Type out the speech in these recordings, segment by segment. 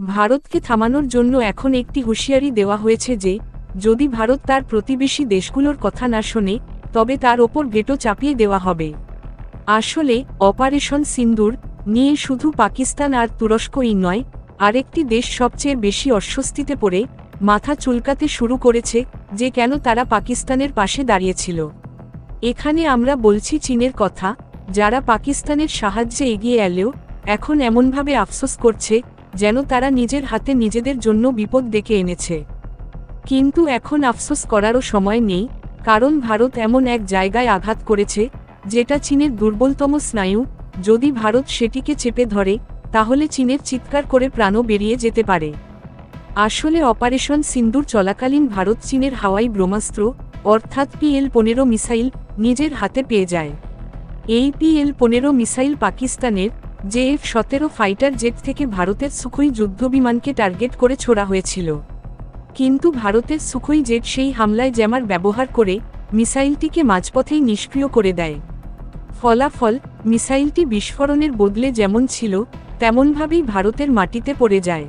ভারতকে থামানোর জন্য এখন একটি হুঁশিয়ারি দেওয়া হয়েছে যে যদি ভারত তার প্রতিবেশী দেশগুলোর কথা না শোনে তবে তার ওপর ভেটো চাপিয়ে দেওয়া হবে। আসলে অপারেশন সিন্দুর নিয়ে শুধু পাকিস্তান আর তুরস্কই নয়, আরেকটি দেশ সবচেয়ে বেশি অস্বস্তিতে পড়ে মাথা চুলকাতে শুরু করেছে যে কেন তারা পাকিস্তানের পাশে দাঁড়িয়েছিল। এখানে আমরা বলছি চীনের কথা, যারা পাকিস্তানের সাহায্যে এগিয়ে এলেও এখন এমনভাবে আফসোস করছে যেন তারা নিজের হাতে নিজেদের জন্য বিপদ ডেকে এনেছে। কিন্তু এখন আফসোস করারও সময় নেই, কারণ ভারত এমন এক জায়গায় আঘাত করেছে যেটা চীনের দুর্বলতম স্নায়ু। যদি ভারত সেটিকে চেপে ধরে তাহলে চীনের চিৎকার করে প্রাণও বেরিয়ে যেতে পারে। আসলে অপারেশন সিন্দুর চলাকালীন ভারত চীনের হাওয়াই ব্রহ্মাস্ত্র অর্থাৎ PL-15 মিসাইল নিজের হাতে পেয়ে যায়। এই PL-15 মিসাইল পাকিস্তানের JF-17 ফাইটার জেট থেকে ভারতের সুখোই যুদ্ধবিমানকে টার্গেট করে ছোড়া হয়েছিল। কিন্তু ভারতের সুখোই জেট সেই হামলায় জ্যামার ব্যবহার করে মিসাইলটিকে মাঝপথেই নিষ্ক্রিয় করে দেয়। ফলাফল, মিসাইলটি বিস্ফোরণের বদলে যেমন ছিল তেমনভাবেই ভারতের মাটিতে পড়ে যায়।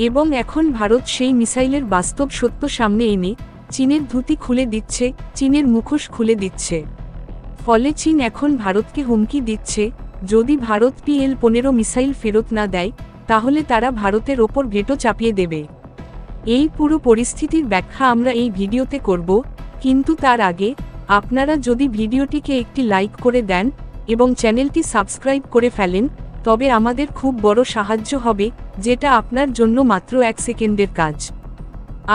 এবং এখন ভারত সেই মিসাইলের বাস্তব সত্য সামনে এনে চীনের ধুতি খুলে দিচ্ছে, চীনের মুখোশ খুলে দিচ্ছে। ফলে চীন এখন ভারতকে হুমকি দিচ্ছে যদি ভারত PL-15 মিসাইল ফেরত না দেয় তাহলে তারা ভারতের ওপর ভেটো চাপিয়ে দেবে। এই পুরো পরিস্থিতির ব্যাখ্যা আমরা এই ভিডিওতে করব, কিন্তু তার আগে আপনারা যদি ভিডিওটিকে একটি লাইক করে দেন এবং চ্যানেলটি সাবস্ক্রাইব করে ফেলেন তবে আমাদের খুব বড় সাহায্য হবে, যেটা আপনার জন্য মাত্র 1 সেকেন্ডের কাজ।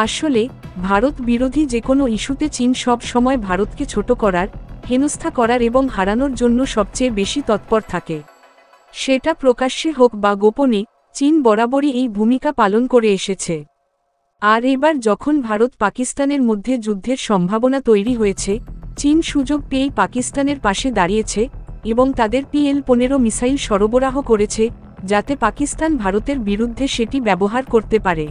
আসলে ভারত বিরোধী যে কোনো ইস্যুতে চীন সব সময় ভারতকে ছোট করার, হেনস্থা করার এবং হারানোর জন্য সবচেয়ে বেশি তৎপর থাকে। সেটা প্রকাশ্যে হোক বা গোপনে, চীন বরাবরই এই ভূমিকা পালন করে এসেছে। আর এবার যখন ভারত পাকিস্তানের মধ্যে যুদ্ধের সম্ভাবনা তৈরি হয়েছে, চীন সুযোগ পেয়েই পাকিস্তানের পাশে দাঁড়িয়েছে এবং তাদের PL-15 মিসাইল সরবরাহ করেছে যাতে পাকিস্তান ভারতের বিরুদ্ধে সেটি ব্যবহার করতে পারে।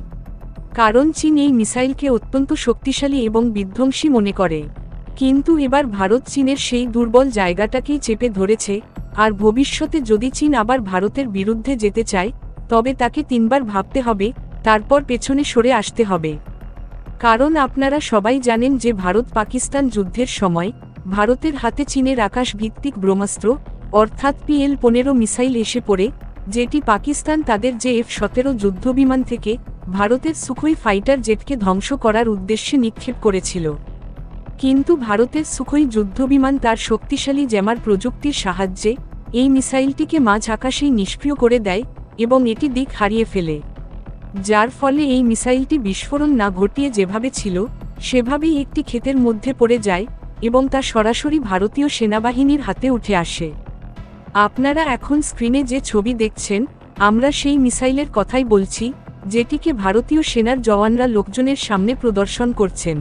কারণ চীন এই মিসাইলকে অত্যন্ত শক্তিশালী এবং বিধ্বংসী মনে করে। কিন্তু এবার ভারত চীনের সেই দুর্বল জায়গাটাকেই চেপে ধরেছে, আর ভবিষ্যতে যদি চীন আবার ভারতের বিরুদ্ধে যেতে চায় তবে তাকে 3 বার ভাবতে হবে, তারপর পেছনে সরে আসতে হবে। কারণ আপনারা সবাই জানেন যে ভারত পাকিস্তান যুদ্ধের সময় ভারতের হাতে চীনের আকাশ ভিত্তিক ব্রহ্মাস্ত্র অর্থাৎ PL-15 মিসাইল এসে পড়ে, যেটি পাকিস্তান তাদের JF-17 যুদ্ধবিমান থেকে ভারতের সুখোই ফাইটার জেটকে ধ্বংস করার উদ্দেশ্যে নিক্ষেপ করেছিল। কিন্তু ভারতের সুখোই যুদ্ধবিমান তার শক্তিশালী জ্যামার প্রযুক্তির সাহায্যে এই মিসাইলটিকে মাঝ আকাশেই নিষ্ক্রিয় করে দেয় এবং এটি দিক হারিয়ে ফেলে, যার ফলে এই মিসাইলটি বিস্ফোরণ না ঘটিয়ে যেভাবে ছিল সেভাবেই একটি ক্ষেতের মধ্যে পড়ে যায় এবং তা সরাসরি ভারতীয় সেনাবাহিনীর হাতে উঠে আসে। আপনারা এখন স্ক্রিনে যে ছবি দেখছেন, আমরা সেই মিসাইলের কথাই বলছি, যেটিকে ভারতীয় সেনার জওয়ানরা লোকজনের সামনে প্রদর্শন করছেন।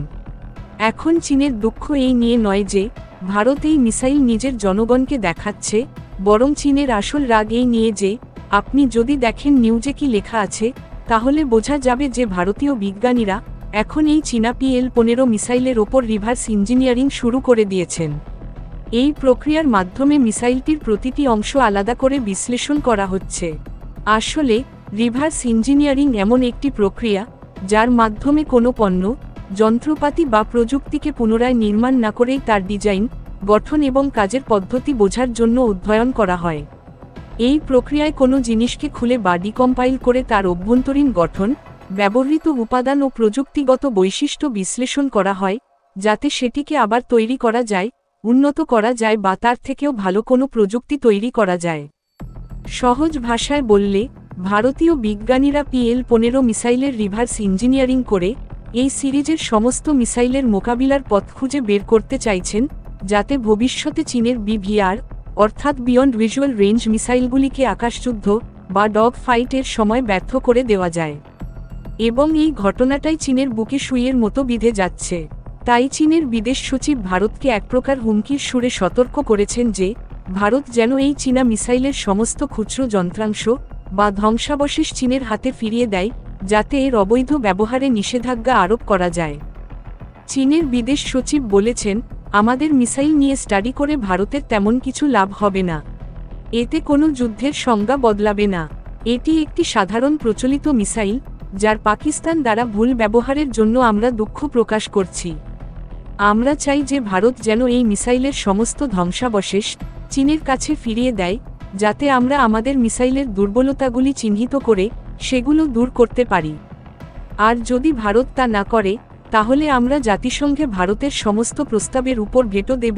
এখন চীনের দুঃখ এই নিয়ে নয় যে ভারত এই মিসাইল নিজের জনগণকে দেখাচ্ছে, বরং চীনের আসল রাগ এই নিয়ে যে আপনি যদি দেখেন নিউজে কি লেখা আছে তাহলে বোঝা যাবে যে ভারতীয় বিজ্ঞানীরা এখন এই চীনা PL-15 মিসাইলের ওপর রিভার্স ইঞ্জিনিয়ারিং শুরু করে দিয়েছেন। এই প্রক্রিয়ার মাধ্যমে মিসাইলটির প্রতিটি অংশ আলাদা করে বিশ্লেষণ করা হচ্ছে। আসলে রিভার্স ইঞ্জিনিয়ারিং এমন একটি প্রক্রিয়া যার মাধ্যমে কোনো পণ্য, যন্ত্রপাতি বা প্রযুক্তিকে পুনরায় নির্মাণ না করেই তার ডিজাইন, গঠন এবং কাজের পদ্ধতি বোঝার জন্য অধ্যয়ন করা হয়। এই প্রক্রিয়ায় কোনো জিনিসকে খুলে বা ডিকম্পাইল করে তার অভ্যন্তরীণ গঠন, ব্যবহৃত উপাদান ও প্রযুক্তিগত বৈশিষ্ট্য বিশ্লেষণ করা হয়, যাতে সেটিকে আবার তৈরি করা যায়, উন্নত করা যায় বা তার থেকেও ভালো কোনো প্রযুক্তি তৈরি করা যায়। সহজ ভাষায় বললে, ভারতীয় বিজ্ঞানীরা PL-15 মিসাইলের রিভার্স ইঞ্জিনিয়ারিং করে এই সিরিজের সমস্ত মিসাইলের মোকাবিলার পথ খুঁজে বের করতে চাইছেন, যাতে ভবিষ্যতে চীনের BVR অর্থাৎ বিয়ন্ড ভিজুয়াল রেঞ্জ মিসাইলগুলিকে আকাশযুদ্ধ বা ডগ ফাইটের সময় ব্যর্থ করে দেওয়া যায়। এবং এই ঘটনাটাই চীনের বুকে সুইয়ের মতো বিঁধে যাচ্ছে। তাই চীনের বিদেশ সচিব ভারতকে এক প্রকার হুমকির সুরে সতর্ক করেছেন যে ভারত যেন এই চীনা মিসাইলের সমস্ত খুচরো যন্ত্রাংশ বা ধ্বংসাবশেষ চীনের হাতে ফিরিয়ে দেয়, যাতে এর অবৈধ ব্যবহারে নিষেধাজ্ঞা আরোপ করা যায়। চীনের বিদেশ সচিব বলেছেন, আমাদের মিসাইল নিয়ে স্টাডি করে ভারতের তেমন কিছু লাভ হবে না। এতে কোনো যুদ্ধের সংজ্ঞা বদলাবে না। এটি একটি সাধারণ প্রচলিত মিসাইল, যার পাকিস্তান দ্বারা ভুল ব্যবহারের জন্য আমরা দুঃখ প্রকাশ করছি। আমরা চাই যে ভারত যেন এই মিসাইলের সমস্ত ধ্বংসাবশেষ চীনের কাছে ফিরিয়ে দেয়, যাতে আমরা আমাদের মিসাইলের দুর্বলতাগুলি চিহ্নিত করে সেগুলো দূর করতে পারি। আর যদি ভারত তা না করে, তাহলে আমরা জাতিসংঘে ভারতের সমস্ত প্রস্তাবের উপর ভেটো দেব,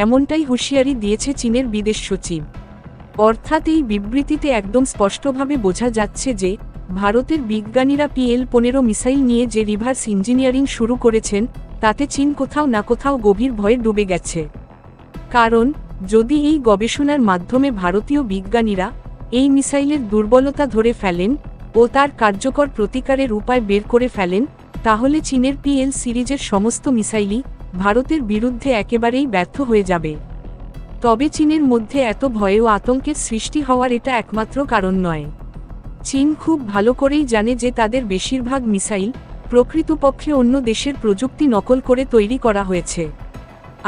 এমনটাই হুঁশিয়ারি দিয়েছে চীনের বিদেশ সচিব। অর্থাৎ এই বিবৃতিতে একদম স্পষ্টভাবে বোঝা যাচ্ছে যে ভারতের বিজ্ঞানীরা PL-15 মিসাইল নিয়ে যে রিভার্স ইঞ্জিনিয়ারিং শুরু করেছেন, তাতে চীন কোথাও না কোথাও গভীর ভয়ে ডুবে গেছে। কারণ যদি এই গবেষণার মাধ্যমে ভারতীয় বিজ্ঞানীরা এই মিসাইলের দুর্বলতা ধরে ফেলেন ও তার কার্যকর প্রতিকারের উপায় বের করে ফেলেন, তাহলে চীনের PL সিরিজের সমস্ত মিসাইলই ভারতের বিরুদ্ধে একেবারেই ব্যর্থ হয়ে যাবে। তবে চীনের মধ্যে এত ভয় ও আতঙ্কের সৃষ্টি হওয়ার এটা একমাত্র কারণ নয়। চীন খুব ভালো করেই জানে যে তাদের বেশিরভাগ মিসাইল প্রকৃতপক্ষে অন্য দেশের প্রযুক্তি নকল করে তৈরি করা হয়েছে।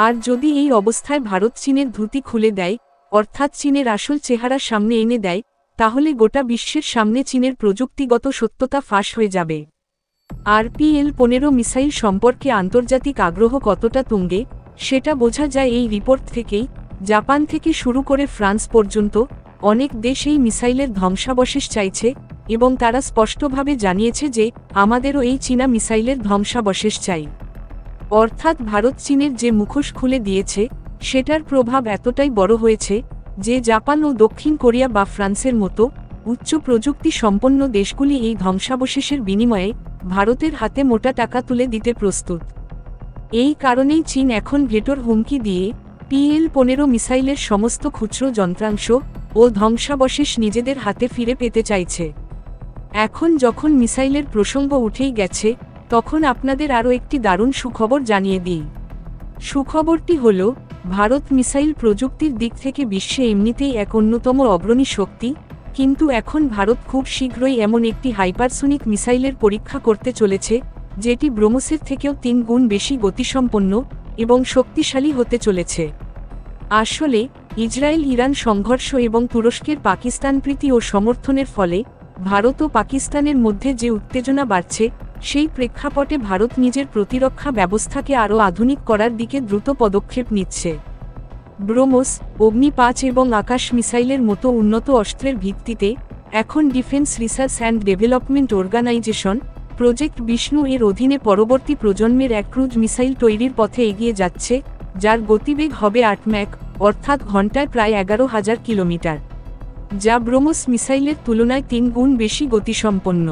আর যদি এই অবস্থায় ভারত চীনের ধুতি খুলে দেয়, অর্থাৎ চীনের আসল চেহারা সামনে এনে দেয়, তাহলে গোটা বিশ্বের সামনে চীনের প্রযুক্তিগত সত্যতা ফাঁস হয়ে যাবে। আর PL-15 মিসাইল সম্পর্কে আন্তর্জাতিক আগ্রহ কতটা তুঙ্গে, সেটা বোঝা যায় এই রিপোর্ট থেকেই। জাপান থেকে শুরু করে ফ্রান্স পর্যন্ত অনেক দেশ এই মিসাইলের ধ্বংসাবশেষ চাইছে, এবং তারা স্পষ্টভাবে জানিয়েছে যে আমাদেরও এই চীনা মিসাইলের ধ্বংসাবশেষ চাই। অর্থাৎ ভারত চীনের যে মুখোশ খুলে দিয়েছে, সেটার প্রভাব এতটাই বড় হয়েছে যে জাপান ও দক্ষিণ কোরিয়া বা ফ্রান্সের মতো উচ্চ প্রযুক্তি সম্পন্ন দেশগুলি এই ধ্বংসাবশেষের বিনিময়ে ভারতের হাতে মোটা টাকা তুলে দিতে প্রস্তুত। এই কারণেই চীন এখন ভেটোর হুমকি দিয়ে PL-15 মিসাইলের সমস্ত খুচরো যন্ত্রাংশ ও ধ্বংসাবশেষ নিজেদের হাতে ফিরে পেতে চাইছে। এখন যখন মিসাইলের প্রসঙ্গ উঠেই গেছে, তখন আপনাদের আরও একটি দারুণ সুখবর জানিয়ে দিই। সুখবরটি হল, ভারত মিসাইল প্রযুক্তির দিক থেকে বিশ্বে এমনিতেই এক অন্যতম অগ্রণী শক্তি, কিন্তু এখন ভারত খুব শীঘ্রই এমন একটি হাইপারসোনিক মিসাইলের পরীক্ষা করতে চলেছে, যেটি ব্রহ্মসের থেকেও 3 গুণ বেশি গতিসম্পন্ন এবং শক্তিশালী হতে চলেছে। আসলে ইসরায়েল-ইরান সংঘর্ষ এবং তুরস্কের পাকিস্তানপ্রীতি ও সমর্থনের ফলে ভারত ও পাকিস্তানের মধ্যে যে উত্তেজনা বাড়ছে, সেই প্রেক্ষাপটে ভারত নিজের প্রতিরক্ষা ব্যবস্থাকে আরও আধুনিক করার দিকে দ্রুত পদক্ষেপ নিচ্ছে। ব্রহ্মস, অগ্নি-5 এবং আকাশ মিসাইলের মতো উন্নত অস্ত্রের ভিত্তিতে এখন defence research and development organisation project Vishnu এর অধীনে পরবর্তী প্রজন্মের এক ক্রুজ মিসাইল তৈরির পথে এগিয়ে যাচ্ছে, যার গতিবেগ হবে 8 ম্যাক, অর্থাৎ ঘন্টায় প্রায় 11,000 কিলোমিটার, যা ব্রহ্মস মিসাইলের তুলনায় 3 গুণ বেশি গতিসম্পন্ন।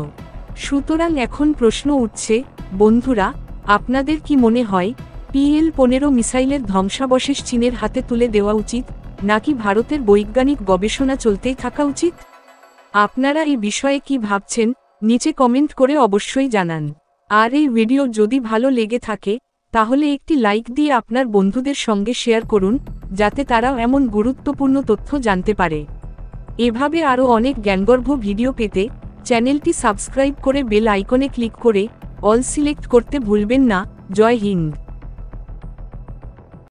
সুতরাং এখন প্রশ্ন উঠছে, বন্ধুরা, আপনাদের কি মনে হয় PL-15 মিসাইলের ধ্বংসাবশেষ চীনের হাতে তুলে দেওয়া উচিত, নাকি ভারতের বৈজ্ঞানিক গবেষণা চলতেই থাকা উচিত? আপনারা এই বিষয়ে কি ভাবছেন, নিচে কমেন্ট করে অবশ্যই জানান। আর এই ভিডিও যদি ভালো লেগে থাকে, তাহলে একটি লাইক দিয়ে আপনার বন্ধুদের সঙ্গে শেয়ার করুন, যাতে তারাও এমন গুরুত্বপূর্ণ তথ্য জানতে পারে। এভাবে আরও অনেক জ্ঞানগর্ভ ভিডিও পেতে চ্যানেলটি সাবস্ক্রাইব করে বেল আইকনে ক্লিক করে অল সিলেক্ট করতে ভুলবেন না। জয় হিন্দ।